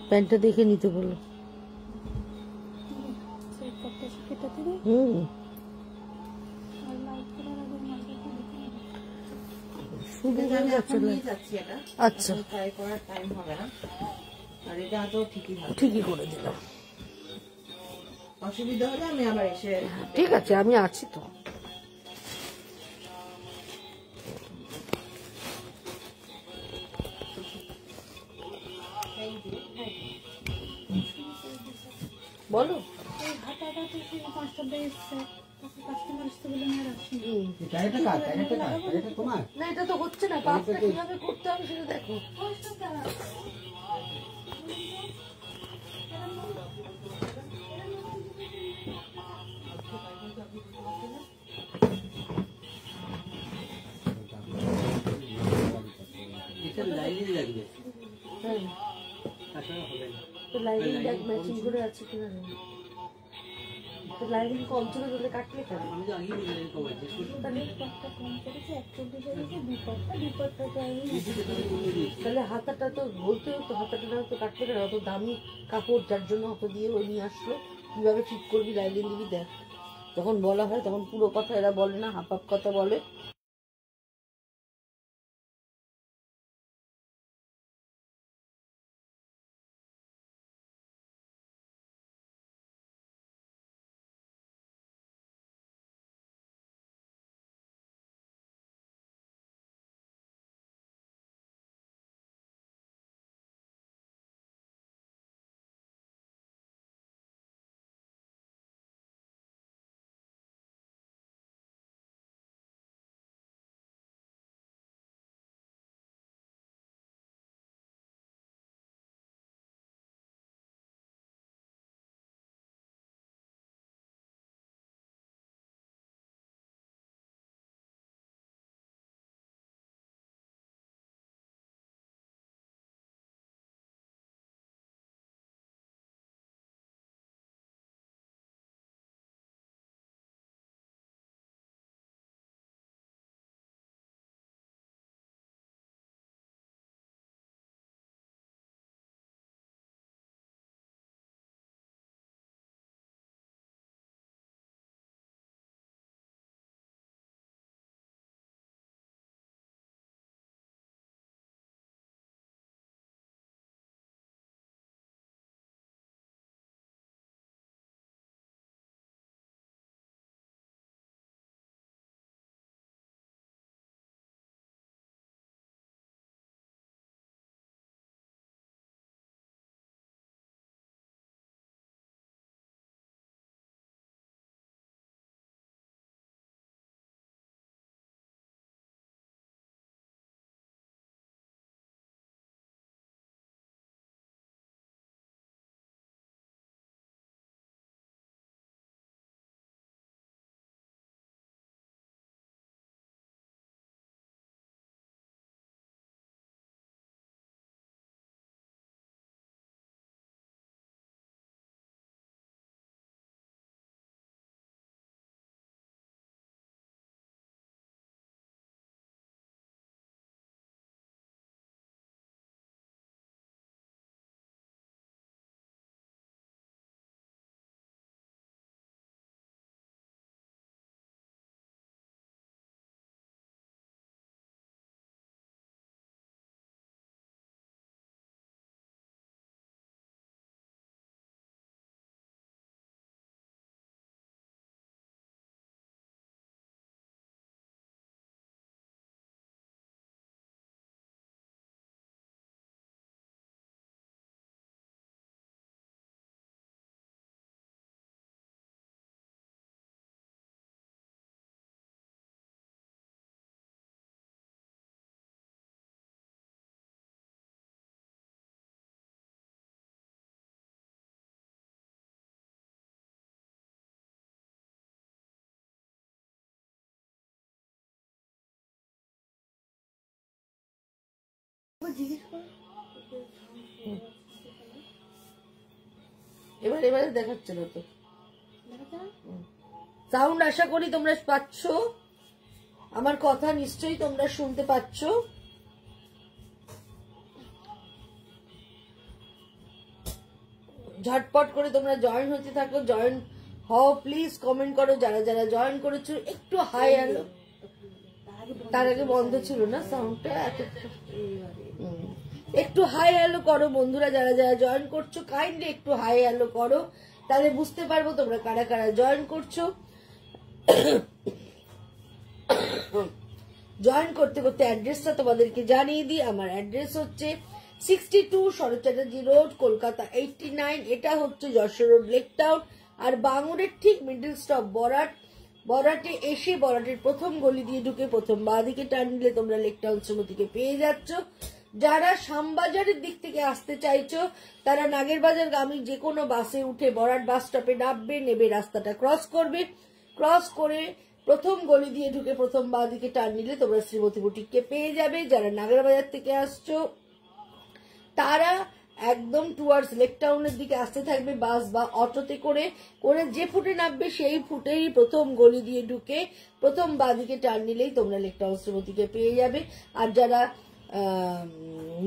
প্যান্টটা দেখে নিতে বলো। আচ্ছা ঠিকই করে দিলাম। অসুবিধা হলে আমি আবার এসে। ঠিক আছে, আমি আছি তো। বলো না, এটা তো হচ্ছে না, কাজটা কিভাবে করতে হবে সেটা দেখো। লাইনিং ব্যাগ ম্যাচিং করে আছে কিনা, লাইনিং কম ছিল বলে কাটলে কেন? তাহলে হাতাটা তো বলতে হতো, হাতাটা না তো কাটলে কেন? অত দামি কাপড় যার জন্য অত দিয়ে ওই নিয়ে আসলো, কিভাবে ঠিক করবি লাইনিং দিবি দেখ। যখন বলা হয় তখন পুরো কথা এরা বলে না, হাফ হাফ কথা বলে। এবারে দেখাচ্ছে না তো সাউন্ড। আশা করি তোমরা পাচ্ছ আমার কথা, নিশ্চয়ই তোমরা শুনতে পাচ্ছ। ঝটপট করে তোমরা জয়েন হতে থাকো, জয়েন হও প্লিজ, কমেন্ট করো যারা যারা জয়েন করেছো। একটু হাই হ্যালো, তার আগে বন্ধ ছিল না সাউন্ডটা, একটু হাই হ্যালো করো বন্ধুরা, যারা যারা জয়েন করছো কাইন্ডলি একটু হাই হ্যালো করো, তাহলে বুঝতে পারবো তোমরা কারা কারা জয়েন করছো। জয়েন করতে করতে অ্যাড্রেসটা তোমাদেরকে জানিয়ে দিই। আমার অ্যাড্রেস হচ্ছে 62 শরৎ চ্যাটার্জি রোড, কলকাতা 89। এটা হচ্ছে যশোর রোড, লেক টাউন। আর বাঙুরের ঠিক মিডল স্টপ বরাট। বরাটে এসে বরাটের প্রথম গলি দিয়ে ঢুকে প্রথম বাঁদিকে টার্ন নিলে তোমরা লেক টাউন শ্রীমতীকে পেয়ে যাচ্ছ। যারা শ্যামবাজারের দিক থেকে আসতে চাইছো তারা নাগেরবাজার গামী যে কোনো বাসে উঠে বরাট বাস স্টপে নামবে, নেবে রাস্তাটা ক্রস করবে, ক্রস করে প্রথম গলি দিয়ে ঢুকে প্রথম বাঁদিকে টার্ন নিলে তোমরা শ্রীমতী বুটিককে পেয়ে যাবে। যারা নাগেরবাজার থেকে আসছো তারা একদম টুয়ার্ডস লেক টাউনের দিকে আসতে থাকবে বাস বা অটোতে করে করে যে ফুটে নামবে সেই ফুটেই প্রথম গলি দিয়ে ঢুকে প্রথম বাঁদিকে টার্ন নিলেই তোমরা লেক টাউন শ্রীমতীকে পেয়ে যাবে। আর যারা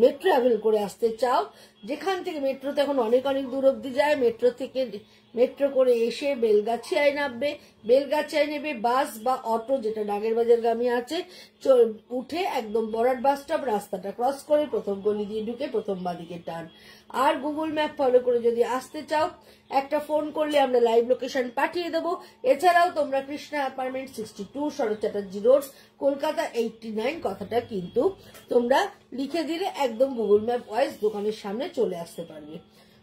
মেট্রো ট্রাভেল করে আসতে চাও, যেখান থেকে মেট্রোতে এখন অনেক অনেক দূর অব্দি যায়, মেট্রো থেকে মেট্রো করে এসে বেলগাছিয়ায় নামবে, বেলগাছিয়ায় নেবে বাস বা অটো যেটা নাগেরবাজার গামী আছে, উঠে একদম বরাট বাস স্টপ রাস্তাটা ক্রস করে প্রথম গলি দিয়ে ঢুকে প্রথম বাঁদিকে টার্ন। আর গুগল ম্যাপ ফলো করে যদি আসতে চাও একটা ফোন করলে আমরা লাইভ লোকেশন পাঠিয়ে দেবো। এছাড়াও তোমরা কৃষ্ণা অ্যাপার্টমেন্ট 62 শরৎ চ্যাটার্জি রোড, কলকাতা 89 কথাটা কিন্তু তোমরা লিখে দিলে একদম গুগল ম্যাপ ওয়াইজ দোকানের সামনে চলে আসতে পারবে।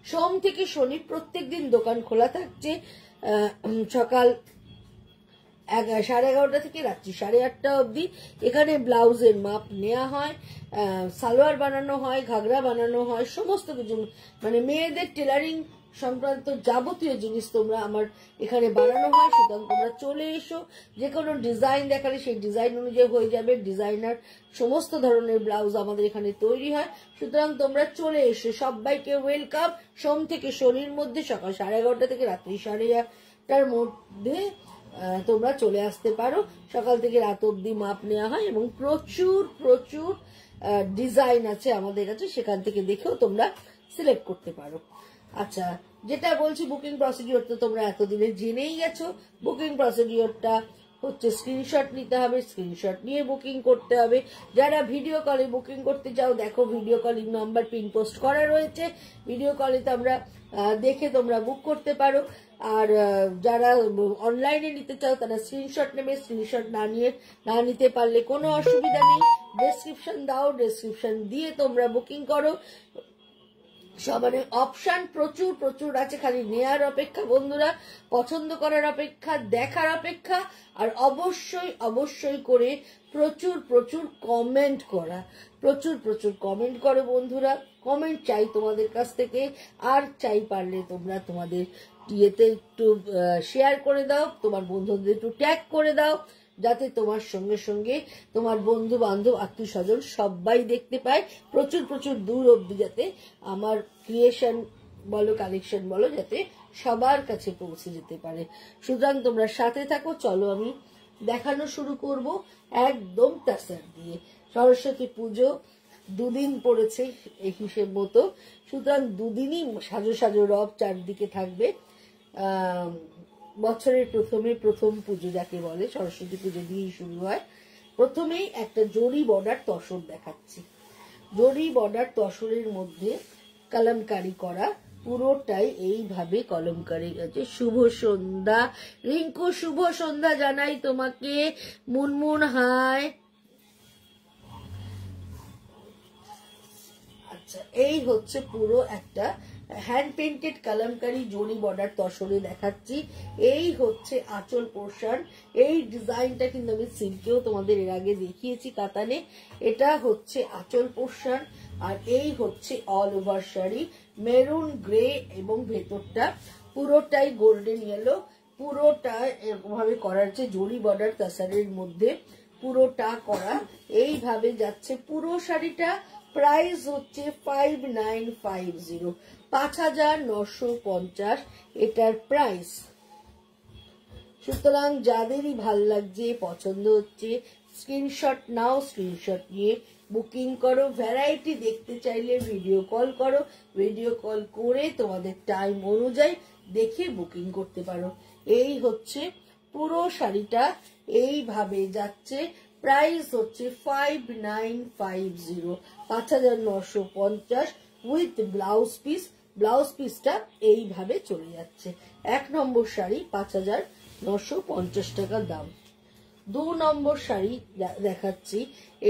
সোম থেকে শনি প্রত্যেক দিন দোকান খোলা থাকছে, সকাল 11:30 থেকে রাত্রি 8:30 অবধি। এখানে ব্লাউজের মাপ নেওয়া হয়, সালোয়ার বানানো হয়, ঘাগরা বানানো হয়, সমস্ত কিছু মানে মেয়েদের টেলারিং সংক্রান্ত যাবতীয় জিনিস তোমরা আমার এখানে বানানো হয়। সুতরাং তোমরা চলে এসো, যে কোনো ডিজাইন দেখালে সেই ডিজাইন অনুযায়ী হয়ে যাবে। ডিজাইনার সমস্ত ধরনের ব্লাউজ আমাদের এখানে তৈরি হয়। সুতরাং তোমরা চলে এসো, সবাইকে ওয়েলকাম। সোম থেকে শনির মধ্যে সকাল 11:30 থেকে রাত্রি 8:30 মধ্যে তোমরা চলে আসতে পারো। সকাল থেকে রাত অব্দি মাপ নেওয়া হয় এবং প্রচুর প্রচুর ডিজাইন আছে আমাদের কাছে, সেখান থেকে দেখেও তোমরা সিলেক্ট করতে পারো। আচ্ছা, যেটা বলছি বুকিং প্রসিডিওর তো তোমরা এতদিনে জেনেই গেছো। বুকিং প্রসিডিওরটা হচ্ছে স্ক্রিনশট নিতে হবে, স্ক্রিনশট নিয়ে বুকিং করতে হবে। যারা ভিডিও কলে বুকিং করতে চাও দেখো video calling number pin post করা রয়েছে, ভিডিও কলে তোমরা দেখে তোমরা বুক করতে পারো। আর যারা অনলাইনে নিতে চাও তারা স্ক্রিনশট নেবে, স্ক্রিনশট না নিতে পারলে কোনো অসুবিধা নেই, ডেসক্রিপশন দাও, ডেসক্রিপশন দিয়ে তোমরা বুকিং করো। সবার অপশন প্রচুর প্রচুর আছে, খালি নেয়ার অপেক্ষা বন্ধুরা, পছন্দ করার অপেক্ষা, দেখার অপেক্ষা। আর অবশ্যই অবশ্যই করে প্রচুর প্রচুর কমেন্ট করা, প্রচুর প্রচুর কমেন্ট করো বন্ধুরা। কমেন্ট চাই তোমাদের কাছ থেকে। আর চাই পারলে তোমরা তোমাদের ইয়েতে একটু শেয়ার করে দাও, তোমার বন্ধুদের একটু ট্যাগ করে দাও, যাতে তোমার সঙ্গে সঙ্গে তোমার বন্ধু বান্ধব আত্মীয় স্বজন সবাই দেখতে পায়। প্রচুর প্রচুর দূর অব্দি যাতে আমার ক্রিয়েশন বলো কালেকশন বলো যাতে সবার কাছে পৌঁছে যেতে পারে। সুতরাং তোমরা সাথে থাকো। চলো আমি দেখানো শুরু করব একদম তাসার দিয়ে। সরস্বতী পুজো দুদিন পড়েছে এই হিসেব মতো, সুতরাং দুদিনই সাজো সাজো রব চারদিকে থাকবে। বছরের প্রথম পুজো যাকে বলে, সরস্বতী পুজো দিয়েই শুরু হয়। প্রথমেই একটা জরি বর্ডার তসর দেখাচ্ছি। জরি বর্ডার তসরের মধ্যে কলমকারি করা, পুরোটাই এইভাবে কলমকারি আছে। শুভ সন্ধ্যা রিঙ্কু, শুভ সন্ধ্যা জানাই তোমাকে। মুনমুন হাই। আচ্ছা, এই হচ্ছে পুরো একটা হ্যান্ড পেন্টেড কলমকারি জরি বর্ডার তসরে দেখাচ্ছি। এই হচ্ছে আঁচল পোর্শন। এই ডিজাইনটা কিন্তু আমি সিল্কেও তোমাদের এর আগে দেখিয়েছি কাতানে। এটা হচ্ছে আঁচল পোর্শন আর এই হচ্ছে all over sari, maroon grey এবং ভেতরটা পুরোটাই গোল্ডেন ইয়েলো। পুরোটা এরকমভাবে করা হচ্ছে জরি বর্ডার তাসারের মধ্যে, পুরোটা করা এইভাবে যাচ্ছে। পুরো শাড়িটা প্রাইস হচ্ছে 5950, 5950 এটার প্রাইস। সুতরাং যাদেরই ভাল লাগছে, পছন্দ হচ্ছে, স্ক্রিনশট নাও, স্ক্রিনশট নিয়ে বুকিং করো। ভ্যারাইটি দেখতে চাইলে ভিডিও কল করো, ভিডিও কল করে তোমাদের টাইম অনুযায়ী দেখে বুকিং করতে পারো। এই হচ্ছে পুরো শাড়িটা, এইভাবে যাচ্ছে। প্রাইস হচ্ছে 5950, 5950 উইথ ব্লাউজ পিস। ব্লাউজ পিসটা এইভাবে চলে যাচ্ছে। 1 নম্বর শাড়ি 5950 টাকা দাম। 2 নম্বর শাড়ি দেখাচ্ছি।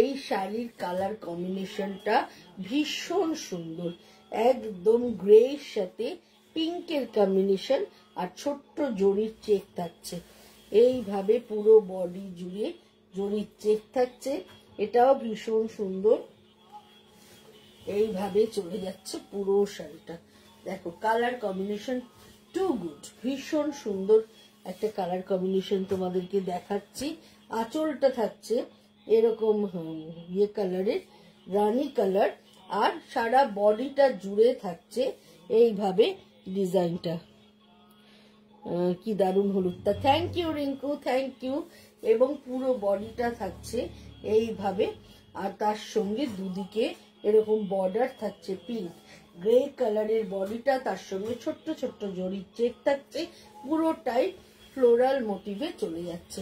এই শাড়ির কালার কম্বিনেশনটা ভীষণ সুন্দর, একদম গ্রে সাথে পিঙ্কের কম্বিনেশন, আর ছোট্ট জরির চেক থাকছে। এইভাবে পুরো বডি জুড়ে জরির চেক থাকছে, এটাও ভীষণ সুন্দর। এইভাবে চলে যাচ্ছে পুরো শাড়িটা। দেখো কালার কম্বিনেশন টু গুড, ভীষণ সুন্দর একটা কালার কম্বিনেশন তোমাদেরকে দেখাচ্ছি। আঁচলটা থাকছে এরকম ইয়ে কালারের, রানী কালার, আর সারা বডিটা জুড়ে থাকছে এইভাবে ডিজাইনটা। কি দারুণ হলুদটা, thank you Rinku, thank you. এবং পুরো বডিটা থাকছে এইভাবে, আর তার সঙ্গে দুদিকে এরকম বর্ডার থাকছে পিঙ্ক গ্রে কালারের বডিটা, তার সঙ্গে ছোট্ট ছোট্ট জরির চেক থাকছে, পুরোটাই ফ্লোরাল মোটিভে চলে যাচ্ছে।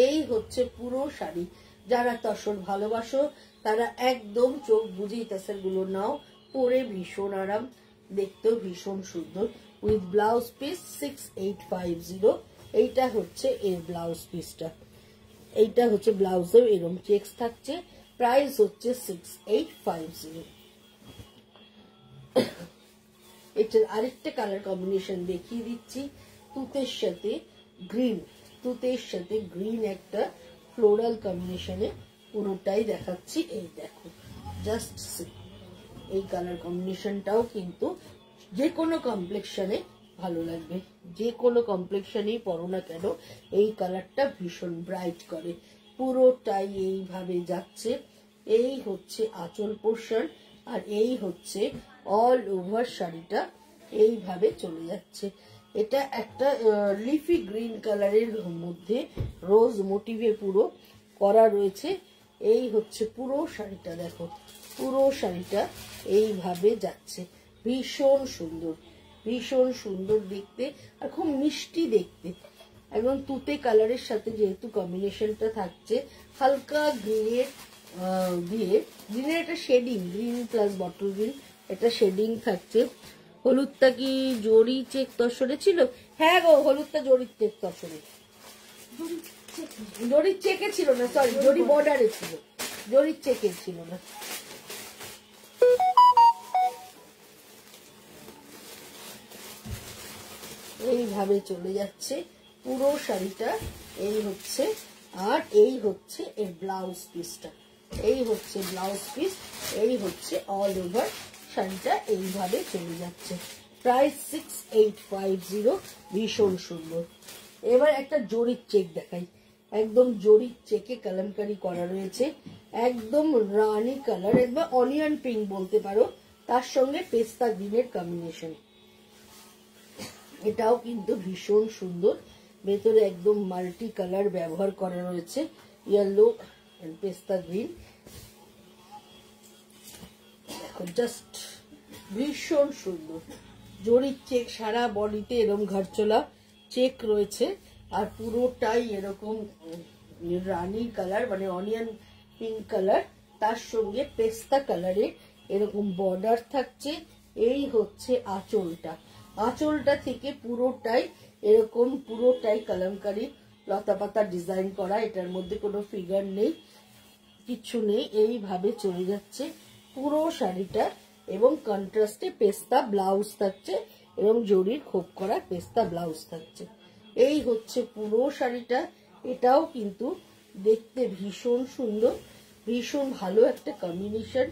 এই হচ্ছে পুরো শাড়ি। যারা তসর ভালোবাসো তারা একদম চোখ বুঝেই তসরগুলো নাও, পরে ভীষণ আরাম, দেখতেও ভীষণ সুন্দর। With blouse piece 6850। এইটা হচ্ছে এর ব্লাউজ পিসটা, এইটা হচ্ছে ব্লাউজেও এরকম চেকস থাকছে। প্রাইস হচ্ছে 6850। এটার আরেকটা কালার কম্বিনেশন দেখিয়ে দিচ্ছি। তুতের সাথে গ্রিন, তুতের সাথে গ্রিন একটা ফ্লোরাল কম্বিনেশনে পুরোটাই দেখাচ্ছি। এই দেখো, জাস্ট এই কালার কম্বিনেশনটাও কিন্তু যে কোনো কমপ্লেক্সনে ভালো লাগবে, যে কোনো কমপ্লেক্সনেই পরো না কেন এই কালারটা ভীষণ ব্রাইট করে। পুরোটাই এইভাবে যাচ্ছে। এই হচ্ছে আঁচল পোর্শন, আর এই হচ্ছে অল ওভার শাড়িটা এইভাবে চলে যাচ্ছে। এটা একটা লিফি গ্রিন কালারের মধ্যে রোজ মোটিভে পুরো করা রয়েছে। এই হচ্ছে পুরো শাড়িটা, দেখো পুরো শাড়িটা এইভাবে যাচ্ছে। ভীষণ সুন্দর, ভীষণ সুন্দর দেখতে, আর খুব মিষ্টি দেখতে। একদম তুতে কালারের সাথে যেহেতু কম্বিনেশনটা থাকছে, হালকা গ্রিনের গ্রিনের একটা shading, green plus bottle green একটা শেডিং থাকছে। হলুদটা কি জরি চেক তসরে ছিল? হ্যাঁ গো, হলুদটা জরির চেক তসরে, জরির চেকে ছিল না, সরি জরি বর্ডারে ছিল, জরির চেকে ছিল না। এইভাবে চলে যাচ্ছে পুরো শাড়িটা। এই হচ্ছে, আর এই হচ্ছে এর ব্লাউজ পিসটা, এই হচ্ছে ব্লাউজ পিস, এই হচ্ছে অল ওভার শাড়িটা এইভাবে চলে যাচ্ছে। প্রাইস 6850, ভীষণ সুন্দর। এবার একটা জরির চেক দেখাই, একদম জরির চেকে কালামকারি করা রয়েছে, একদম রানি কালার, একদম অনিয়ন পিঙ্ক বলতে পারো, তার সঙ্গে পেস্তা গ্রিনের কম্বিনেশন। এটাও কিন্তু ভীষণ সুন্দর, ভেতরে একদম মাল্টি কালার ব্যবহার করা রয়েছে, ইয়েলো এন্ড পেস্তা গ্রিন। দেখো জাস্ট ভীষণ সুন্দর, জরির চেক সারা বডিতে এরকম ঘরচোলা চেক রয়েছে, আর পুরোটাই এরকম রানি কালার মানে অনিয়ন পিঙ্ক কালার, তার সঙ্গে পেস্তা কালারের এরকম বর্ডার থাকছে। এই হচ্ছে আঁচলটা, আঁচলটা থেকে পুরোটাই এরকম, পুরোটাই কালামকারি লতা পাতা ডিজাইন করা, এটার মধ্যে কোনো ফিগার নেই, কিছু নেই, এইভাবে চলে যাচ্ছে পুরো শাড়িটা। এবং কন্ট্রাস্টে পেস্তা ব্লাউজ থাকছে, এবং জরির খোপ করা পেস্তা ব্লাউজ থাকছে। এই হচ্ছে পুরো শাড়িটা, এটাও কিন্তু দেখতে ভীষণ সুন্দর, ভীষণ ভালো একটা কম্বিনেশন।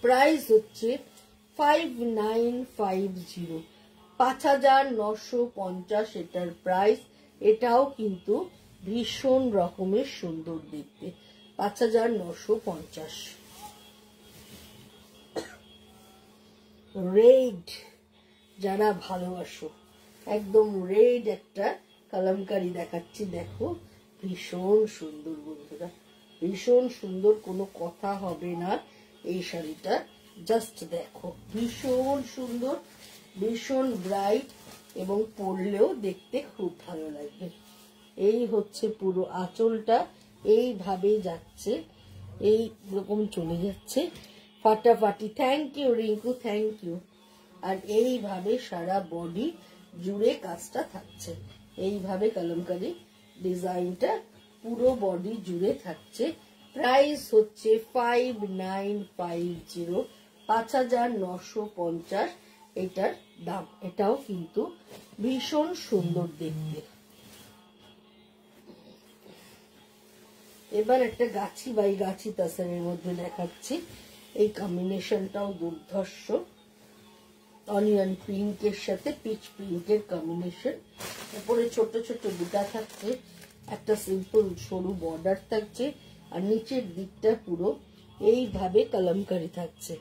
প্রাইস হচ্ছে 5950, 5950 এটার প্রাইস। এটাও কিন্তু ভীষণ রকমের সুন্দর দেখতে, 5950। রেড যারা ভালোবাসো, একদম রেড একটা কালামকারি দেখাচ্ছি, দেখো ভীষণ সুন্দর বন্ধুরা, ভীষণ সুন্দর, কোনো কথা হবে না এই শাড়িটা। জাস্ট দেখো, ভীষণ সুন্দর, ভীষণ ব্রাইট, এবং পরলেও দেখতে খুব ভালো লাগবে। এই হচ্ছে পুরো আঁচলটা, এইভাবে যাচ্ছে, এই রকম চলে যাচ্ছে ফাটাফাটি। Thank you Rinku, thank you. আর এইভাবে সারা বডি জুড়ে কাজটা থাকছে, এইভাবে কলমকারি ডিজাইনটা পুরো বডি জুড়ে থাকছে। প্রাইস হচ্ছে 5950, 5950 এটার দাম। এটাও কিন্তু ভীষণ সুন্দর দেখতে। এবার একটা গাছি বাই গাছি তাসারের মধ্যে দেখাচ্ছি। এই কম্বিনেশনটাও দুর্ধর্ষ, অনিয়ন পিঙ্কের সাথে পিচ পিঙ্কের কম্বিনেশন। উপরে ছোট ছোট বুটা থাকছে, একটা সিম্পল সরু বর্ডার থাকছে, আর নিচের দিকটা পুরো এইভাবে কলমকারি থাকছে।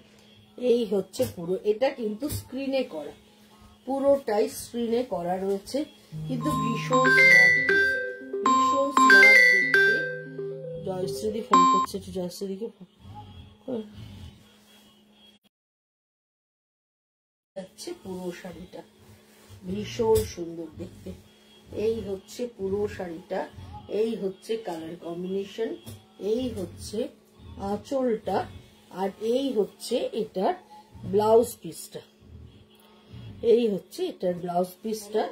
এই হচ্ছে পুরো, এটা কিন্তু স্ক্রিনে করা, পুরোটাই স্ক্রিনে করা রয়েছে, কিন্তু ভীষণ স্মার্ট, ভীষণ স্মার্ট দেখতে। জয়শ্রী ফোন করছে, একটু জয়শ্রীকে যাচ্ছে। পুরো শাড়িটা ভীষণ সুন্দর দেখতে। এই হচ্ছে পুরো শাড়িটা, এই হচ্ছে কালার কম্বিনেশন, এই হচ্ছে আঁচলটা, আর এই হচ্ছে এটার ব্লাউজ পিসটা। এই হচ্ছে এটার ব্লাউজ পিসটা।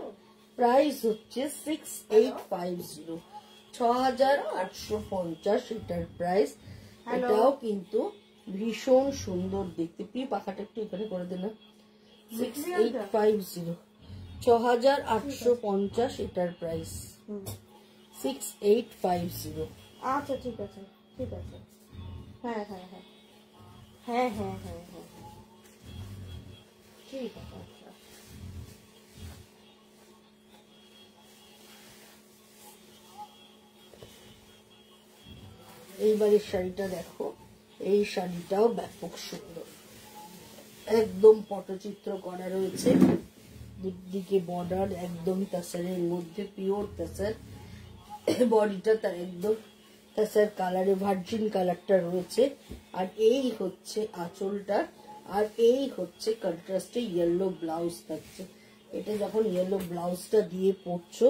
প্রাইস হচ্ছে 6850, 6850 এটার প্রাইস। এটাও কিন্তু ভীষণ সুন্দর দেখতে। প্লিজ পাখাটা একটু এখানে করে দেন। 6850, 6850 এটার প্রাইস। 6850। আচ্ছা ঠিক আছে, ঠিক আছে। হ্যাঁ হ্যাঁ হ্যাঁ হ্যাঁ হ্যাঁ হ্যাঁ হ্যাঁ ঠিক আছে। আচ্ছা এইবারের শাড়িটা দেখো, এই শাড়িটাও ব্যাপক সুন্দর, একদম পটচিত্র করা রয়েছে, দুদিকে বর্ডার একদম তাসারের মধ্যে, পিওর তাসার। বডিটা তার একদম তাসার কালারে, ভার্জিন কালারটা রয়েছে। আর এই হচ্ছে আঁচলটা, আর এই হচ্ছে কন্ট্রাস্টে ইয়েলো ব্লাউজ থাকছে। এটা যখন ইয়েলো ব্লাউজটা দিয়ে পরছো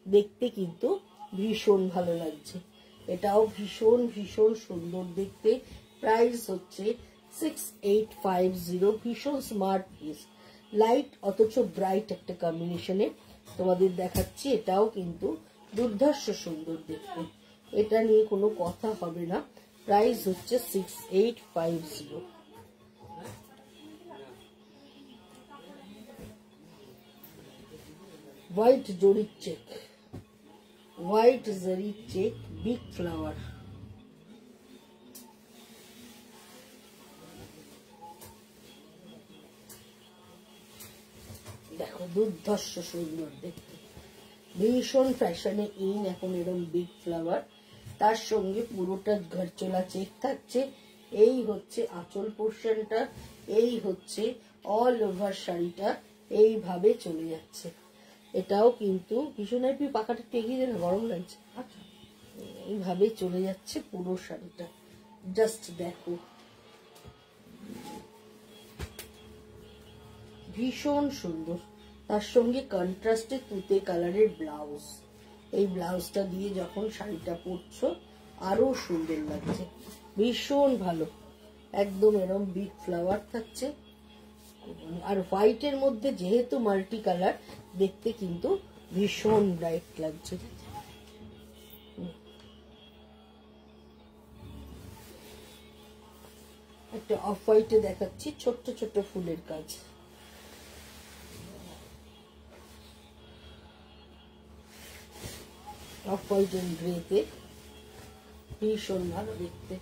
দেখতে কিন্তু ভীষণ ভালো লাগছে। এটাও ভীষণ ভীষণ সুন্দর দেখতে। প্রাইস হচ্ছে 6850, ভীষণ স্মার্ট পিস, লাইট অথচ ব্রাইট একটা কম্বিনেশনে তোমাদের দেখাচ্ছি। এটাও কিন্তু দুর্ধর্ষ সুন্দর দেখতে, এটা নিয়ে কোনো কথা হবে না। প্রাইস হচ্ছে 6850। হোয়াইট জরির চেক, হোয়াইট জরি চেক, বিগ ফ্লাওয়ার। দেখো দুর্ধর্ষ সুন্দর দেখতে, ভীষণ ফ্যাশনে ইন এখন এরকম বিগ ফ্লাওয়ার। তার সঙ্গে পুরোটা ঘরচোলা চেক থাকছে। এই হচ্ছে আঁচল পোর্শনটা, এই হচ্ছে অল ওভার শাড়িটা এইভাবে চলে যাচ্ছে। এটাও কিন্তু ভীষণ, পাখাটা টেকিয়ে দেন, গরম লাগছে। আচ্ছা এইভাবে চলে যাচ্ছে পুরো শাড়িটা। জাস্ট দেখো, ভীষণ সুন্দর। তার সঙ্গে কন্ট্রাস্টে তুতে কালারের ব্লাউজ। এই ব্লাউজটা দিয়ে যখন শাড়িটা পরছো আরো সুন্দর লাগছে, ভীষণ ভালো। একদম এরকম বিগ ফ্লাওয়ার থাকছে, আর হোয়াইটের মধ্যে যেহেতু মাল্টি কালার, দেখতে কিন্তু ভীষণ ব্রাইট লাগছে। একটা অফ হোয়াইটে দেখাচ্ছি, ছোট্ট ছোট্ট ফুলের কাজ। অফ হোয়াইট এন্ড গ্রেতে ভীষণ ভালো দেখতে।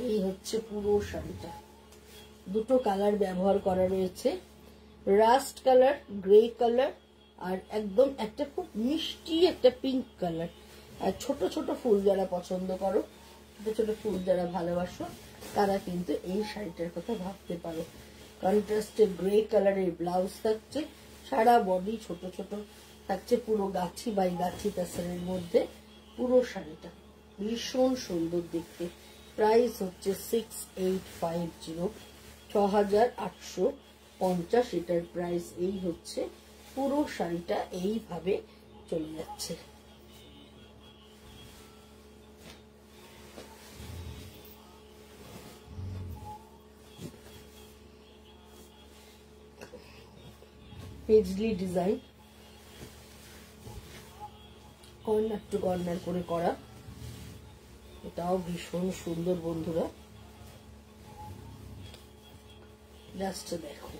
এই হচ্ছে পুরো শাড়িটা, দুটো কালার ব্যবহার করা রয়েছে, রাস্ট কালার, গ্রে কালার, আর একদম একটা খুব মিষ্টি একটা পিঙ্ক কালার। আর ছোট ছোট ফুল যারা পছন্দ করো, ছোট ছোট ফুল যারা ভালোবাসো, তারা কিন্তু এই শাড়িটার কথা ভাবতে পারো। কন্ট্রাস্টে গ্রে কালারের ব্লাউজ থাকছে, সারা বডি ছোট ছোট থাকছে, পুরো গাছি বাই গাছি তাসারের মধ্যে পুরো শাড়িটা। ভীষণ সুন্দর দেখতে। প্রাইস হচ্ছে 6850, 6850 এটার প্রাইস। এই হচ্ছে পুরো শাড়িটা এইভাবে চলে যাচ্ছে। পেজলি ডিজাইন, কর্নার টু কর্নার করে করা, এটাও ভীষণ সুন্দর বন্ধুরা। জাস্ট দেখো,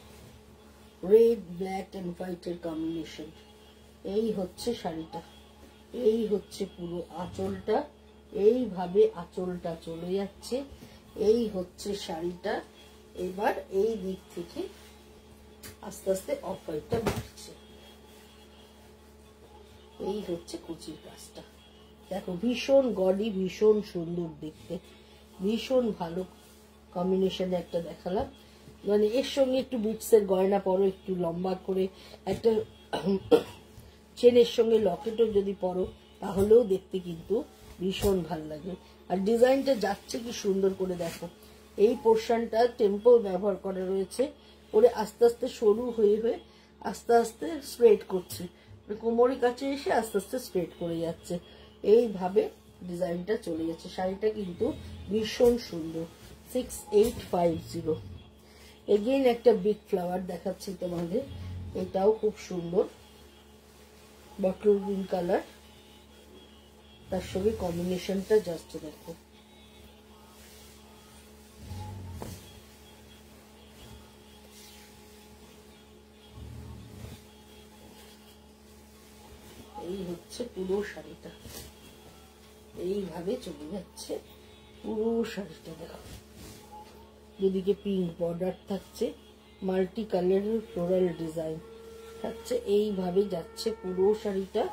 রেড ব্ল্যাক এন্ড হোয়াইটের কম্বিনেশন। এই হচ্ছে শাড়িটা, এই হচ্ছে পুরো আঁচলটা, এইভাবে আঁচলটা চলে যাচ্ছে। এই হচ্ছে শাড়িটা। এবার এই দিক থেকে আস্তে আস্তে অফ হোয়াইটটা বাড়ছে। এই হচ্ছে কুচির কাজটা। দেখো ভীষণ গডি, ভীষণ সুন্দর দেখতে, ভীষণ ভালো কম্বিনেশনে একটা দেখালাম। মানে এর সঙ্গে একটু বিটসের গয়না পরো, একটু লম্বা করে একটা চেনের সঙ্গে লকেটও যদি পরো, তাহলেও দেখতে কিন্তু ভীষণ ভালো লাগে। আর ডিজাইনটা যাচ্ছে কি সুন্দর করে দেখো। এই পোর্শনটা টেম্পল ব্যবহার করা রয়েছে, ওরে আস্তে আস্তে সরু হয়ে হয়ে আস্তে আস্তে স্ট্রেট করছে, কোমরের কাছে এসে আস্তে আস্তে স্ট্রেট করে যাচ্ছে। এইভাবে ডিজাইনটা চলে যাচ্ছে। শাড়িটা কিন্তু ভীষণ সুন্দর। 6850। এগেইন একটা বিগ ফ্লাওয়ার দেখাচ্ছি তোমাদের, এটাও খুব সুন্দর, বটল গ্রিন কালার, তার সঙ্গে কম্বিনেশনটা জাস্ট দেখো। এই হচ্ছে পুরো শাড়িটা, এইভাবে চলে যাচ্ছে পুরো শাড়িটা। দেখো যেদিকে পিঙ্ক বর্ডার থাকছে, মাল্টি কালারের ফ্লোরাল ডিজাইন থাকছে, এইভাবে যাচ্ছে পুরো শাড়িটা।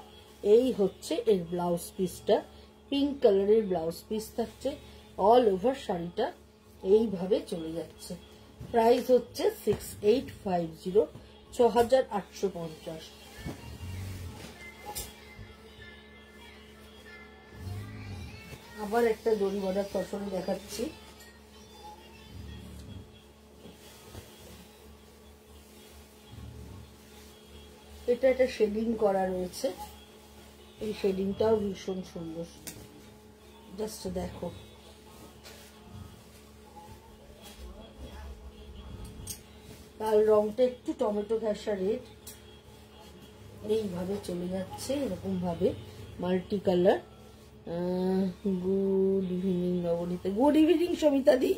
এই হচ্ছে এর ব্লাউজ পিসটা, পিঙ্ক কালারের ব্লাউজ পিস থাকছে, অল ওভার শাড়িটা এইভাবে চলে যাচ্ছে। প্রাইস হচ্ছে 6850, 6850। আবার একটা দড়ি বর্ডার তসরে দেখাচ্ছি। এটা একটা শেডিং করা রয়েছে, এই শেডিংটাও ভীষণ সুন্দর, জাস্ট দেখো। লাল রংটা একটু টমেটো ঘাসা রেড, এইভাবে চলে যাচ্ছে এরকম ভাবে multi colour. Good evening Nabanita, good evening Samita di.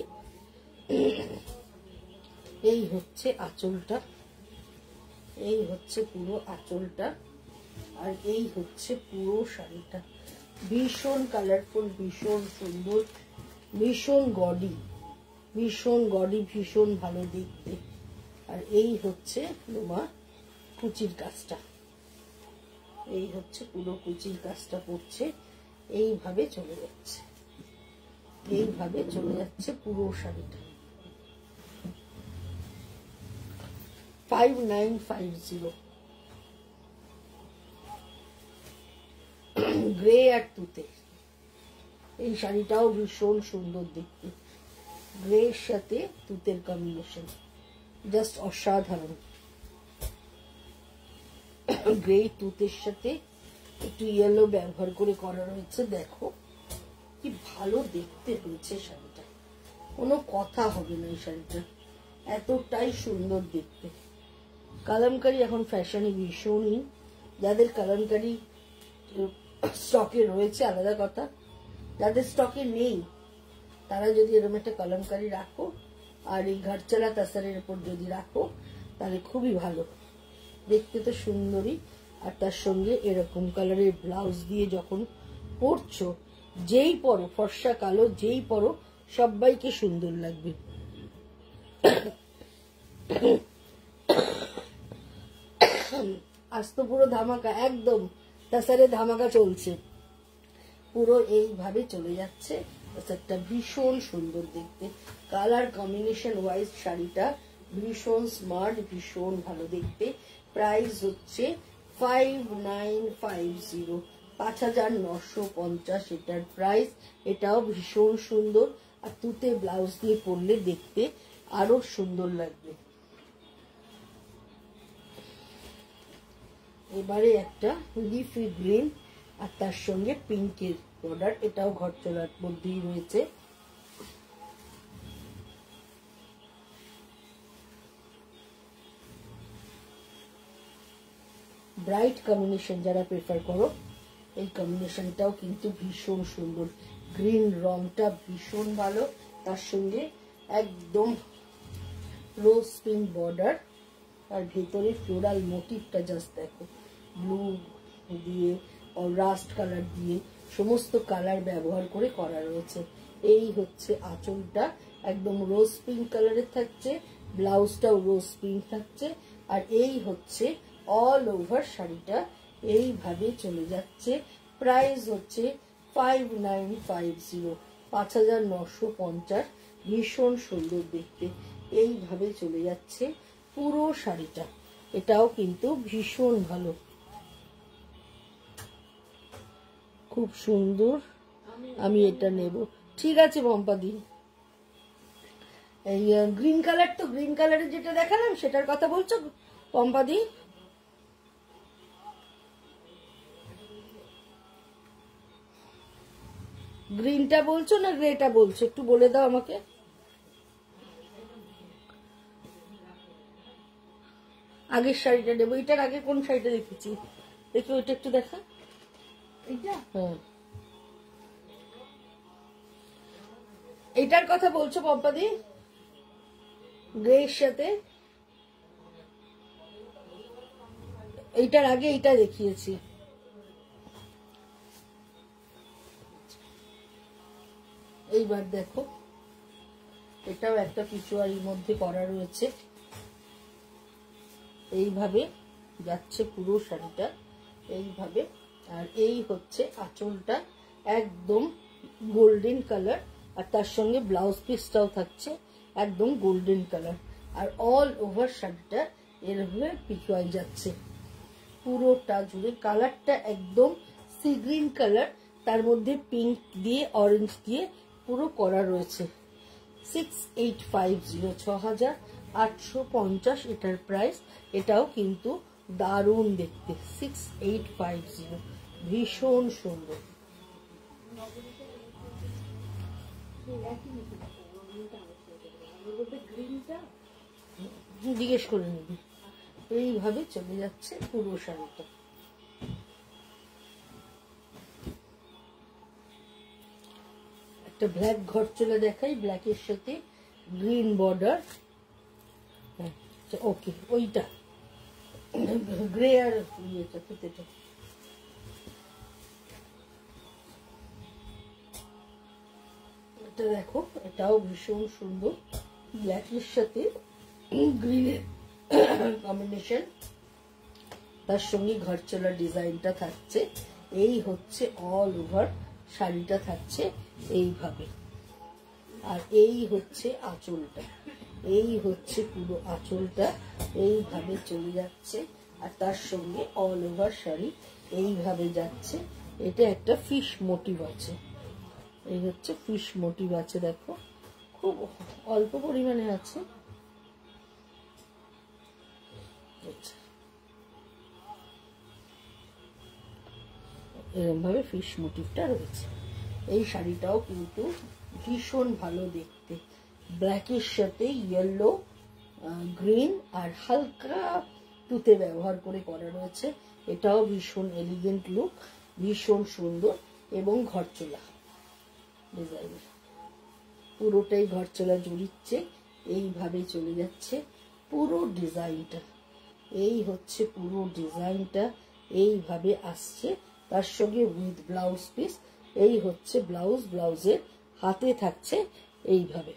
এই হচ্ছে আঁচলটা, এই হচ্ছে পুরো আঁচলটা, আর এই হচ্ছে পুরো শাড়িটা। ভীষণ কালারফুল, ভীষণ সুন্দর, ভীষণ গডি, ভীষণ গডি, ভীষণ ভালো দেখতে। আর এই হচ্ছে তোমার কুচির কাজটা, এই হচ্ছে পুরো কুচির কাজটা পড়ছে, এইভাবে চলে যাচ্ছে, এইভাবে চলে যাচ্ছে পুরো শাড়িটা। 5950। গ্রে আর তুতে, এই শাড়িটাও ভীষণ সুন্দর দেখতে, গ্রের সাথে তুতের কম্বিনেশন জাস্ট অসাধারণ। গ্রে তুতের সাথে একটু ইয়েলো ব্যবহার করে করা রয়েছে, দেখো কি ভালো দেখতে হয়েছে শাড়িটা, কোনো কথা হবে না। এই শাড়িটা এতটাই সুন্দর দেখতে। কালামকারি এখন ফ্যাশনে ভীষণই, যাদের কালামকারি স্টকে রয়েছে আলাদা কথা, যাদের স্টকে নেই তারা যদি এরকম একটা কালামকারি রাখো আর এই ঘাটচালা তাসারের উপর যদি রাখো, তাহলে খুবই ভালো দেখতে। তো সুন্দরী, আর তার সঙ্গে এরকম কালারের ব্লাউজ দিয়ে যখন পরছো, যেই পরো ফর্সা কালো যেই পরো সবাইকে সুন্দর লাগবে। আজ তো পুরো ধামাকা, একদম তাসারে ধামাকা চলছে, পুরো এইভাবে চলে যাচ্ছে। একটা ভীষণ সুন্দর দেখতে, কালার কম্বিনেশন ওয়াইজ শাড়িটা ভীষণ স্মার্ট, ভীষণ ভালো দেখতে। প্রাইস হচ্ছে 5950, 5,950 এটার প্রাইস। এটাও ভীষণ সুন্দর, আর তুতে ব্লাউজ দিয়ে পরলে দেখতে আরো সুন্দর লাগবে। এবারে একটা লিফি গ্রিন আর তার সঙ্গে পিঙ্কের বর্ডার, এটাও ঘর চলার মধ্যেই রয়েছে। ব্রাইট কম্বিনেশন যারা প্রেফার করো, এই কম্বিনেশনটাও কিন্তু ভীষণ সুন্দর। গ্রিন রংটা ভীষণ ভালো, তার সঙ্গে একদম রোজ পিঙ্ক বর্ডার, আর ভেতরে ফ্লোরাল মোটিভটা জাস্ট দেখো, ব্লু দিয়ে রাস্ট কালার দিয়ে সমস্ত কালার ব্যবহার করে করা রয়েছে। এই হচ্ছে আঁচলটা, একদম রোজ পিঙ্ক কালারের থাকছে, ব্লাউজটাও রোজ পিঙ্ক থাকছে, আর এই হচ্ছে অল ওভার শাড়িটা এইভাবে চলে যাচ্ছে। প্রাইস হচ্ছে 5950, 5,950। ভীষণ সুন্দর দেখতে, এইভাবে চলে যাচ্ছে পুরো শাড়িটা। এটাও কিন্তু ভীষণ ভালো, খুব সুন্দর। আমি এটা নেব। ঠিক আছে পম্পাদি, এই গ্রিন কালার, তো গ্রিন কালারের যেটা দেখালাম সেটার কথা বলছো পম্পাদি? গ্রিনটা বলছো না গ্রেটা বলছো, একটু বলে দাও আমাকে। আগের শাড়িটা নেবো, এটার আগে কোন শাড়িটা দেখেছি দেখি, ওইটা একটু দেখা। হ্যাঁ, এটার কথা বলছো পম্পাদি? গ্রের সাথে এইটার আগে এইটা দেখিয়েছি। এইবার দেখো, এটাও একটা পিচুয়ারির মধ্যে করা রয়েছে, এইভাবে যাচ্ছে পুরো শাড়িটা এইভাবে। আর এই হচ্ছে আঁচলটা, একদম গোল্ডেন কালার, আর তার সঙ্গে ব্লাউজ পিসটাও থাকছে একদম গোল্ডেন কালার, আর অল ওভার শাড়িটা এরভাবে পিচুয়ারি যাচ্ছে পুরোটা জুড়ে। কালারটা একদম সি গ্রিন কালার, তার মধ্যে পিঙ্ক দিয়ে অরেঞ্জ দিয়ে পুরো করা রয়েছে। 6850, 6,850 এটার প্রাইস। এটাও কিন্তু দারুণ দেখতে, 6850, ভীষণ সুন্দর। জিজ্ঞেস করে নিবি। এইভাবে চলে যাচ্ছে পুরো শাড়িটা। একটা ব্ল্যাক ঘর চলে দেখাই, ব্ল্যাকের সাথে গ্রিন বর্ডার। ওকে, ওইটা গ্রে আর ইয়েটা ফিতেটা। এটা দেখো, এটাও ভীষণ সুন্দর, ব্ল্যাকের সাথে গ্রিনের কম্বিনেশন, তার সঙ্গে ঘর চলা ডিজাইনটা থাকছে। এই হচ্ছে অল ওভার শাড়িটা থাকছে এইভাবে, আর এই হচ্ছে আঁচলটা, এই হচ্ছে পুরো আঁচলটা এইভাবে চলে যাচ্ছে, আর তার সঙ্গে অল ওভার শাড়ি এইভাবে যাচ্ছে। এটা একটা ফিশ মোটিভ আছে, এই হচ্ছে ফিশ মোটিভ আছে, দেখো খুব অল্প পরিমাণে আছে। এরকম ভাবে ফিশ মোটিভটা রয়েছে। এই শাড়িটাও কিন্তু ভীষণ ভালো দেখতে, ব্ল্যাকের সাথে ইয়েলো, গ্রিন আর হালকা তুতে ব্যবহার করে করা রয়েছে। এটাও ভীষণ এলিগেন্ট লুক, ভীষণ সুন্দর, এবং ঘরচোলা ডিজাইন, পুরোটাই ঘরচোলা জড়িচ্ছে, এইভাবে চলে যাচ্ছে পুরো ডিজাইনটা। এই হচ্ছে পুরো ডিজাইনটা, এইভাবে আসছে, তার সঙ্গে উইথ ব্লাউজ পিস। এই হচ্ছে ব্লাউজ, ব্লাউজের হাতে থাকছে এইভাবে।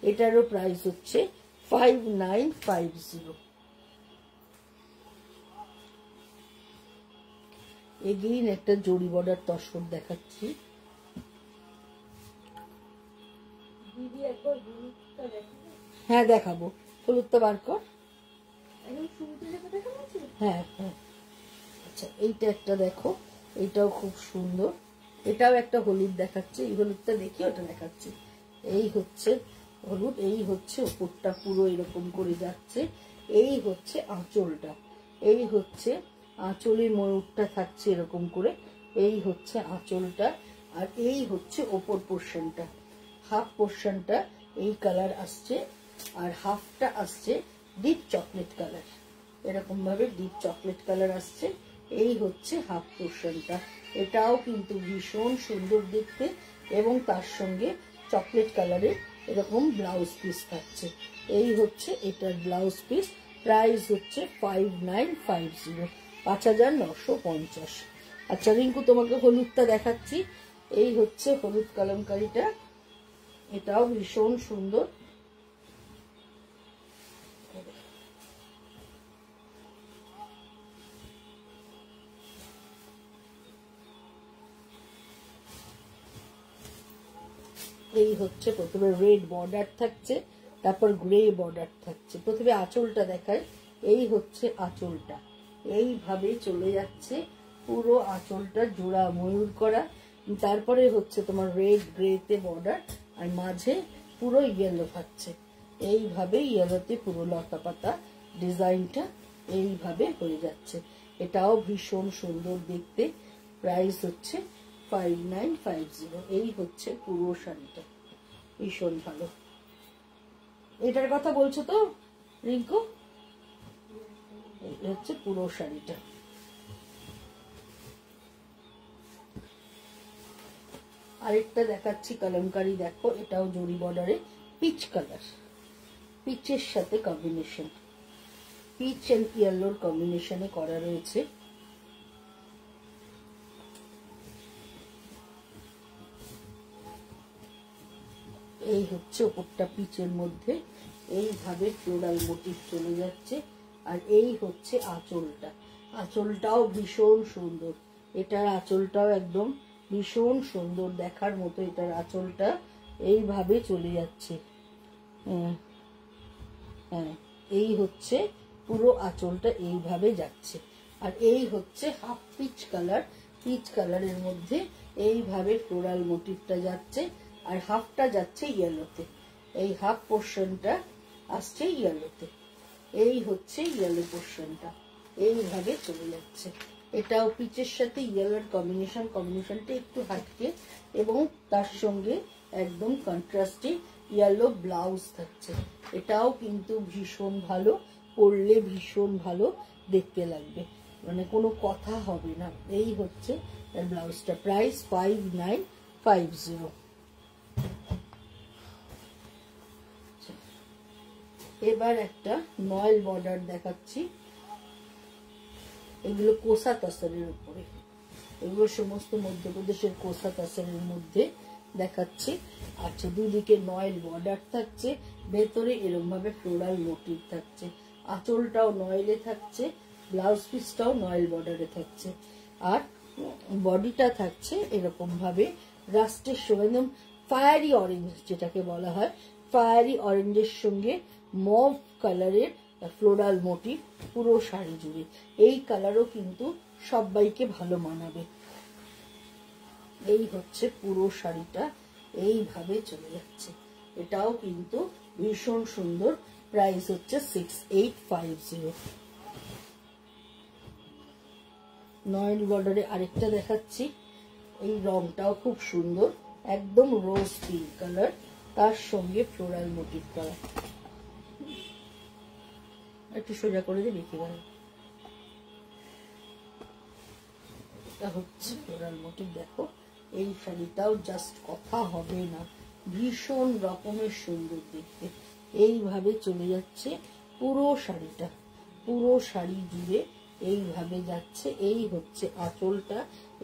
এটারও প্রাইস হচ্ছে 5950। এগেইন একটা জরি বর্ডার তসর দেখাচ্ছি। হ্যাঁ দেখাবো, হলুদটা বার কর। হ্যাঁ হ্যাঁ, আচ্ছা এইটা একটা দেখো, এটাও খুব সুন্দর, এটাও একটা হলুদ দেখাচ্ছে, এই হলুদটা দেখি ওটা দেখাচ্ছে। এই হচ্ছে হলুদ, এই হচ্ছে ওপরটা পুরো এরকম করে যাচ্ছে, এই হচ্ছে আঁচলটা, এই হচ্ছে আঁচলে ময়ূরটা থাকছে এরকম করে, এই হচ্ছে আঁচলটা, আর এই হচ্ছে ওপর পোর্শনটা। হাফ পোর্শনটা এই কালার আসছে আর হাফটা আসছে ডিপ চকলেট কালার, এরকম ভাবে ডিপ চকলেট কালার আসছে। এই হচ্ছে হাফ পোর্শনটা, এটাও কিন্তু ভীষণ সুন্দর দেখতে এবং তার সঙ্গে চকলেট কালারের এরকম ব্লাউজ পিস থাকছে। এই হচ্ছে এটার ব্লাউজ পিস, প্রাইস হচ্ছে 5950, 5950। আচ্ছা রিঙ্কু তোমাকে হলুদটা দেখাচ্ছি, এই হচ্ছে হলুদ কালামকারিটা, এটাও ভীষণ সুন্দর। এই হচ্ছে প্রথমে রেড বর্ডার থাকছে, তারপর গ্রে বর্ডার থাকছে। প্রথমে আঁচলটা দেখায়, এই হচ্ছে আঁচলটা, এইভাবে চলে যাচ্ছে পুরো আঁচলটা জোড়া ময়ূর করা, তারপরে হচ্ছে তোমার রেড গ্রেতে বর্ডার, আর মাঝে পুরো ইয়েলো থাকছে, এইভাবে ইয়েলোতে পুরো লতা পাতা ডিজাইনটা এইভাবে হয়ে যাচ্ছে। এটাও ভীষণ সুন্দর দেখতে, প্রাইস হচ্ছে 5950। এই হচ্ছে পুরো শাড়িটা, ভীষণ ভালো। এটার কথা বলছো তো রিঙ্কু? এই হচ্ছে পুরো শাড়িটা। আরেকটা দেখাচ্ছি কালামকারি, দেখো এটাও জরি বর্ডারে, পিচ কালার, পিচের সাথে কম্বিনেশন, পিচ এন্ড ইয়েলোর কম্বিনেশনে করা রয়েছে। এই হচ্ছে ওপরটা পিচের মধ্যে এইভাবে ফ্লোরাল মোটিভ চলে যাচ্ছে, আর এই হচ্ছে আঁচলটা, আঁচলটাও ভীষণ সুন্দর, এটার আঁচলটাও একদম ভীষণ সুন্দর দেখার মতো, এটার আঁচলটা এইভাবে চলে যাচ্ছে। হ্যাঁ, এই হচ্ছে পুরো আঁচলটা এইভাবে যাচ্ছে, আর এই হচ্ছে হাফ পিচ কালার, পিচ কালারের মধ্যে এইভাবে ফ্লোরাল মোটিভটা যাচ্ছে, আর হাফটা যাচ্ছে ইয়েলোতে, এই হাফ পোর্শনটা আসছে ইয়েলোতে, এই হচ্ছে ইয়েলো পোর্শনটা এইভাবে চলে যাচ্ছে। এটাও পিচের সাথে ইয়েলোর কম্বিনেশনটা একটু হাটকে, এবং তার সঙ্গে একদম কন্ট্রাস্টে ইয়েলো ব্লাউজ থাকছে। এটাও কিন্তু ভীষণ ভালো, পরলে ভীষণ ভালো দেখতে লাগবে, মানে কোনো কথা হবে না। এই হচ্ছে ব্লাউজটা, প্রাইস 5950। এবার একটা নয়েল বর্ডার দেখাচ্ছি, এগুলো কোসা তাসারের উপরে, এগুলো সমস্ত মধ্যপ্রদেশের কোসা তাসারের মধ্যে দেখাচ্ছি। আচ্ছা, দুদিকে নয়েল বর্ডার থাকছে, ভেতরে এরকম ভাবে ফ্লোরাল মোটিভ থাকছে, আঁচলটাও নয়েলে থাকছে, ব্লাউজ পিসটাও নয়েল বর্ডারে থাকছে, আর বডিটা থাকছে এরকম ভাবে রাস্টের সঙ্গে একদম ফায়ারি অরেঞ্জ, যেটাকে বলা হয় ফায়ারি অরেঞ্জের সঙ্গে মভ কালারের ফ্লোরাল মোটিভ পুরো শাড়ি জুড়ে। এই কালারও কিন্তু সবাইকে ভালো মানাবে। এই হচ্ছে পুরো শাড়িটা, এইভাবে চলে যাচ্ছে, এটাও কিন্তু ভীষণ সুন্দর, প্রাইস হচ্ছে 6850। নয়েল বর্ডারে আরেকটা দেখাচ্ছি, এই রংটাও খুব সুন্দর, একদম রোজ পিঙ্ক কালার, তার সঙ্গে ফ্লোরাল মোটিভ করা। একটু সোজা করে দিয়ে দেখি ভাই, এটা হচ্ছে ফ্লোরাল মোটিভ। দেখো এই শাড়িটাও জাস্ট কথা হবে না, ভীষণ রকমের সুন্দর দেখতে, এইভাবে চলে যাচ্ছে পুরো শাড়িটা, পুরো শাড়ি জুড়ে এইভাবে যাচ্ছে। এই হচ্ছে আঁচলটা,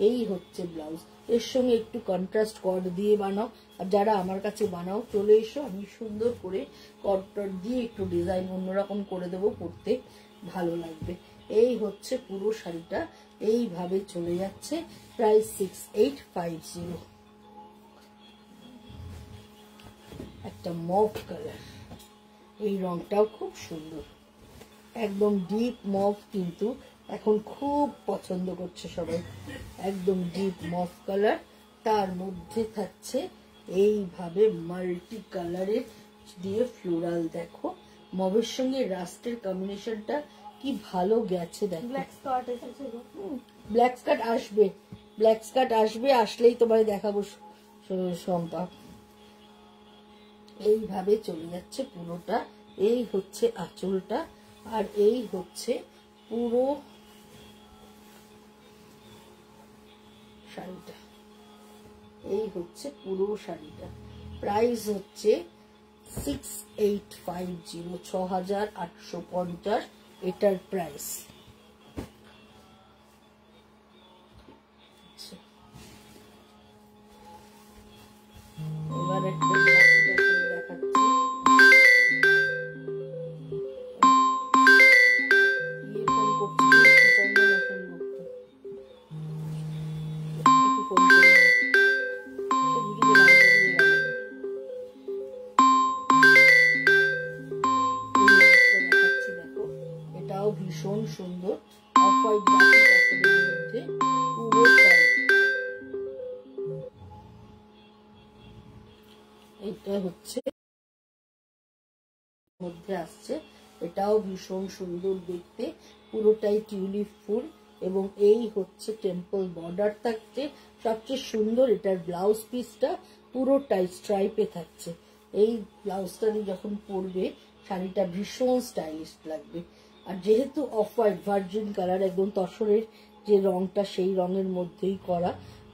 এই হচ্ছে ব্লাউজ, এর সঙ্গে একটু কন্ট্রাস্ট কট দিয়ে বানাও, আর যারা আমার কাছে বানাও চলে এসো, আমি সুন্দর করে কট টট দিয়ে একটু ডিজাইন অন্যরকম করে দেবো, পরতে ভালো লাগবে। এই হচ্ছে পুরো শাড়িটা, এইভাবে চলে যাচ্ছে, প্রাইস 6850। একটা মভ কালার, এই রংটাও খুব সুন্দর, একদম ডিপ মভ কিন্তু এখন খুব পছন্দ করছে সবাই, একদম ডিপ মফ কালার, তার মধ্যে থাকছে এইভাবে মাল্টি কালারের দিয়ে ফ্লোরাল। দেখো মবের সঙ্গে রাস্টের কম্বিনেশনটা কি ভালো গেছে। দেখো ব্ল্যাক স্কার্ট এসেছে, ব্ল্যাক স্কার্ট আসবে, ব্ল্যাক স্কার্ট আসবে, আসলেই তোমায় দেখাবো শম্পা। এইভাবে চলে যাচ্ছে পুরোটা, এই হচ্ছে আঁচলটা, আর এই হচ্ছে পুরো শাড়িটা, এই হচ্ছে পুরো শাড়িটা। প্রাইস হচ্ছে 6850, 6850 এটার প্রাইস। এবার একটা দেখাচ্ছি, ফোন করছি, একটু ফোন করে ভীষণ সুন্দর অফ হোয়াইট বাটিক কাপড়ের মধ্যে পুরোটাই। এটা হচ্ছে মধ্যে আসছে, এটাও ভীষণ সুন্দর দেখতে, পুরোটাই টিউলিপ ফুল, এবং এই হচ্ছে টেম্পল বর্ডার থাকছে। সবচেয়ে সুন্দর এটার ব্লাউজ পিসটা পুরোটাই স্ট্রাইপে থাকছে। এই ব্লাউজটা দিয়ে যখন পরবে শাড়িটা ভীষণ স্টাইলিশ লাগবে। আর যেহেতু অফ হোয়াইট ভার্জিন কালার, একদম তসরের যে রংটা সেই রঙের মধ্যেই করা,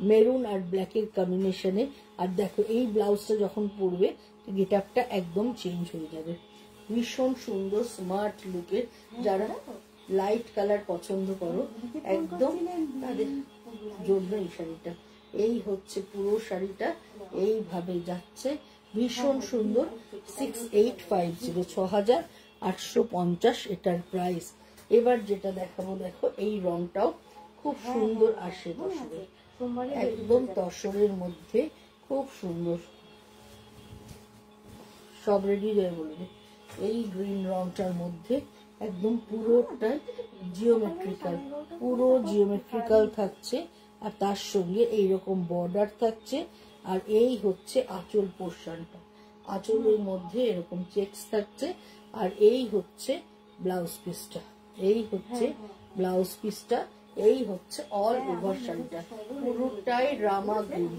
মেরুন আর ব্ল্যাকের কম্বিনেশনে। আর দেখো এই ব্লাউজটা যখন পরবে গেট আপটা একদম চেঞ্জ হয়ে যাবে, ভীষণ সুন্দর স্মার্ট লুকের। যারা লাইট কালার পছন্দ করো একদম তাদের জন্য এই শাড়িটা। এই হচ্ছে পুরো শাড়িটা, এইভাবে যাচ্ছে, ভীষণ সুন্দর। 6850, 6850 এটার প্রাইস। এবার যেটা দেখাবো, দেখো এই রংটাও খুব সুন্দর আসে তসরের, একদম তসরের মধ্যে খুব সুন্দর। সব রেডি হয়ে বলবে। এই গ্রিন রংটার মধ্যে একদম পুরোটাই জিওমেট্রিক্যাল, পুরো জিওমেট্রিক্যাল থাকছে, আর তার সঙ্গে এইরকম বর্ডার থাকছে। আর এই হচ্ছে আঁচল পোর্শনটা, আঁচলের মধ্যে এরকম চেকস থাকছে। আর এই হচ্ছে ব্লাউজ পিসটা, এই হচ্ছে ব্লাউজ পিসটা, এই হচ্ছে অল ওভার শাড়িটা পুরোটাই রামা গ্রিন,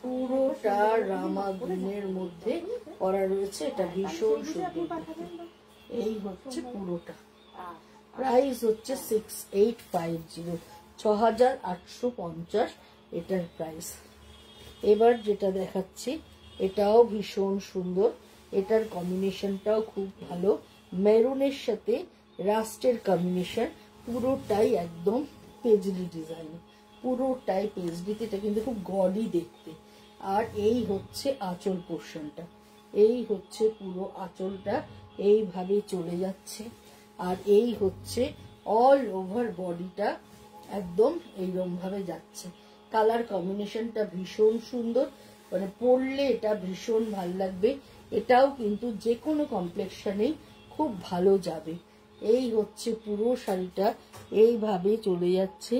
পুরোটা রামা গ্রিনের মধ্যে করা রয়েছে। এটা ভীষণ সুন্দর, এই হচ্ছে পুরোটা। প্রাইস হচ্ছে 6850, 6850 এটার প্রাইস। এবার যেটা দেখাচ্ছি এটাও ভীষণ সুন্দর, এটার কম্বিনেশনটাও খুব ভালো, মেরুনের সাথে রাস্টের কম্বিনেশন, পুরোটাই একদম পেজলি ডিজাইন, পুরোটাই পেজলিতে। এটা কিন্তু খুব গডি দেখতে। আর এই হচ্ছে আঁচল পোর্শনটা, এই হচ্ছে পুরো আঁচলটা এইভাবে চলে যাচ্ছে। আর এই হচ্ছে অল ওভার বডিটা একদম এইরকম ভাবে যাচ্ছে। কালার কম্বিনেশনটা ভীষণ সুন্দর, মানে পরলে এটা ভীষণ ভাল লাগবে। এটাও কিন্তু যে কোনো কমপ্লেক্সনেই খুব ভালো যাবে। এই হচ্ছে পুরো শাড়িটা, এইভাবে চলে যাচ্ছে।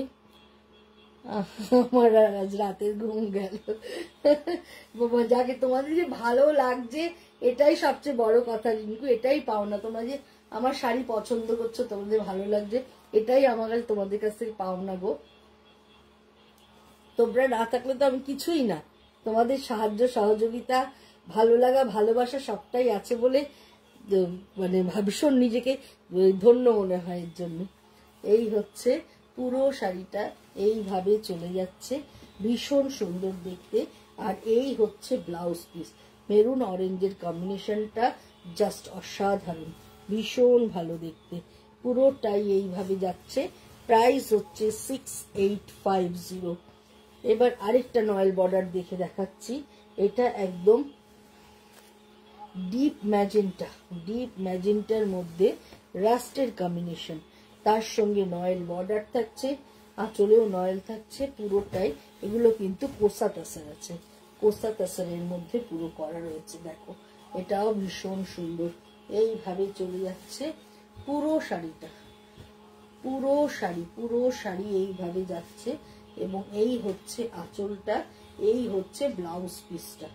আমার আজ রাতের ঘুম গেল। বাবা যাকে তোমাদের যে ভালো লাগছে এটাই সবচেয়ে বড় কথা, রিঙ্কু এটাই পাও না। তোমরা যে আমার শাড়ি পছন্দ করছো, তোমাদের ভালো লাগছে, এটাই আমার কাছে তোমাদের কাছ থেকে পাওনা গো। তোমরা না থাকলে তো আমি কিছুই না। তোমাদের সাহায্য সহযোগিতা, ভালো লাগা, ভালোবাসা সবটাই আছে বলে মানে ভীষণ নিজেকে ধন্য মনে হয় এর জন্য। এই হচ্ছে পুরো শাড়িটা, এইভাবে চলে যাচ্ছে, ভীষণ সুন্দর দেখতে। আর এই হচ্ছে ব্লাউজ পিস, মেরুন অরেঞ্জের কম্বিনেশনটা জাস্ট অসাধারণ, ভীষণ ভালো দেখতে, পুরোটাই এইভাবে যাচ্ছে। প্রাইস হচ্ছে 6850। এবার আরেকটা নয়েল বর্ডার দেখে দেখাচ্ছি, এটা একদম ডিপ ম্যাজেন্টা, ডিপ ম্যাজেন্টার মধ্যে রাস্টের কম্বিনেশন, তার সঙ্গে নয়েল বর্ডার থাকছে, আঁচলেও নয়েল থাকছে পুরোটাই। এগুলো কিন্তু কোসা তাসার আছে, কোসা তাসারের মধ্যে পুরো করা রয়েছে। দেখো এটাও ভীষণ সুন্দর, এইভাবে চলে যাচ্ছে পুরো শাড়িটা, পুরো শাড়ি এইভাবে যাচ্ছে, এবং এই হচ্ছে আঁচলটা, এই হচ্ছে ব্লাউজ পিসটা,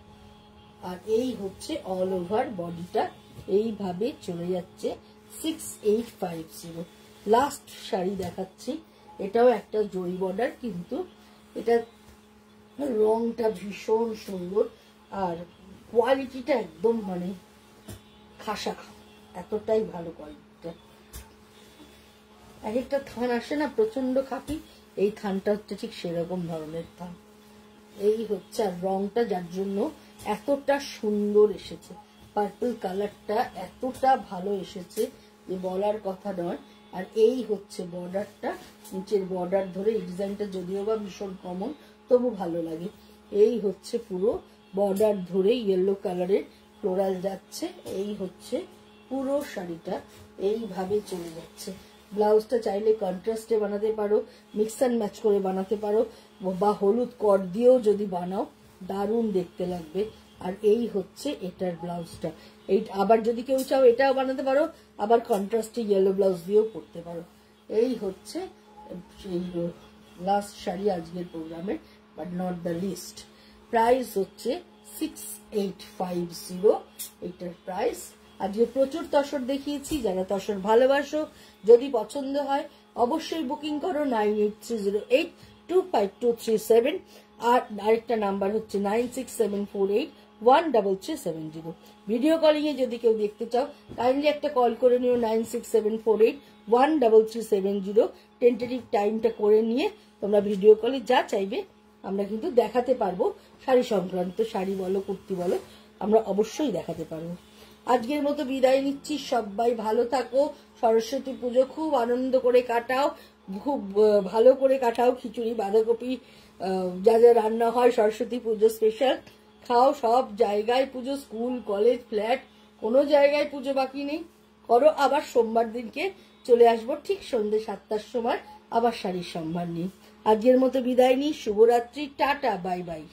আর এই হচ্ছে অল ওভার বডিটা এইভাবে চলে যাচ্ছে 6850। লাস্ট শাড়ি দেখাচ্ছি, এটাও একটা জরি বর্ডার, কিন্তু এটা রংটা ভীষণ সুন্দর আর কোয়ালিটিটা একদম মানে খাসা, এতটাই ভালো কোয়ালিটিটা। এক একটা থান আসে না প্রচন্ড খাঁটি, এই থানটা হচ্ছে ঠিক সেরকম ধরনের থান। এই হচ্ছে, আর রংটা যার জন্য এতটা সুন্দর এসেছে, পার্পল কালারটা এতটা ভালো এসেছে যে বলার কথা নয়। আর এই হচ্ছে বর্ডারটা, নিচের বর্ডার ধরে এই ডিজাইনটা যদিও বা ভীষণ কমন, তবু ভালো লাগে। এই হচ্ছে পুরো বর্ডার ধরে ইয়েলো কালারের ফ্লোরাল যাচ্ছে, এই হচ্ছে পুরো শাড়িটা এইভাবে চলে যাচ্ছে। ব্লাউজটা চাইলে কন্ট্রাস্টে বানাতে পারো, মিক্স অ্যান্ড ম্যাচ করে বানাতে পারো, বা হলুদ কট দিয়েও যদি বানাও দারুণ দেখতে লাগবে। আর এই হচ্ছে এটার ব্লাউজটা, এই আবার যদি কেউ চাও এটাও বানাতে পারো, আবার কন্ট্রাস্টে ইয়েলো ব্লাউজ দিয়েও পরতে পারো। এই হচ্ছে সেই লাস্ট শাড়ি আজকের প্রোগ্রামের, but not the least. Price হচ্ছে 6850 এইটার প্রাইস। আজকে প্রচুর তসর দেখিয়েছি, যারা তসর ভালোবাসো, যদি পছন্দ হয় অবশ্যই বুকিং করো 9830825237, আর আরেকটা নাম্বার হচ্ছে 9674813370। ভিডিও কলিং এ যদি কেউ দেখতে চাও কাইন্ডলি একটা কল করে নিও 9674813370। টেন্টেটিভ টাইমটা করে নিয়ে তোমরা ভিডিও কলে যা চাইবে আমরা কিন্তু দেখাতে পারবো, শাড়ি সংক্রান্ত, শাড়ি বলো কুর্তি বলো, আমরা অবশ্যই দেখাতে পারবো। আজকের মতো বিদায় নিচ্ছি, সবাই ভালো থাকো, সরস্বতী পুজো খুব আনন্দ করে কাটাও, খুব ভালো করে কাটাও, খিচুড়ি বাঁধাকপি যা যা রান্না হয় সরস্বতী পুজো স্পেশাল খাও, সব জায়গায় পুজো, স্কুল কলেজ ফ্ল্যাট কোনো জায়গায় পুজো বাকি নেই করো। আবার সোমবার দিনকে চলে আসবো ঠিক সন্ধ্যে 7টার সময় আবার শাড়ির সম্ভার নিয়ে। আজকের মতো বিদায় নিই, শুভরাত্রি, টাটা, বাই বাই।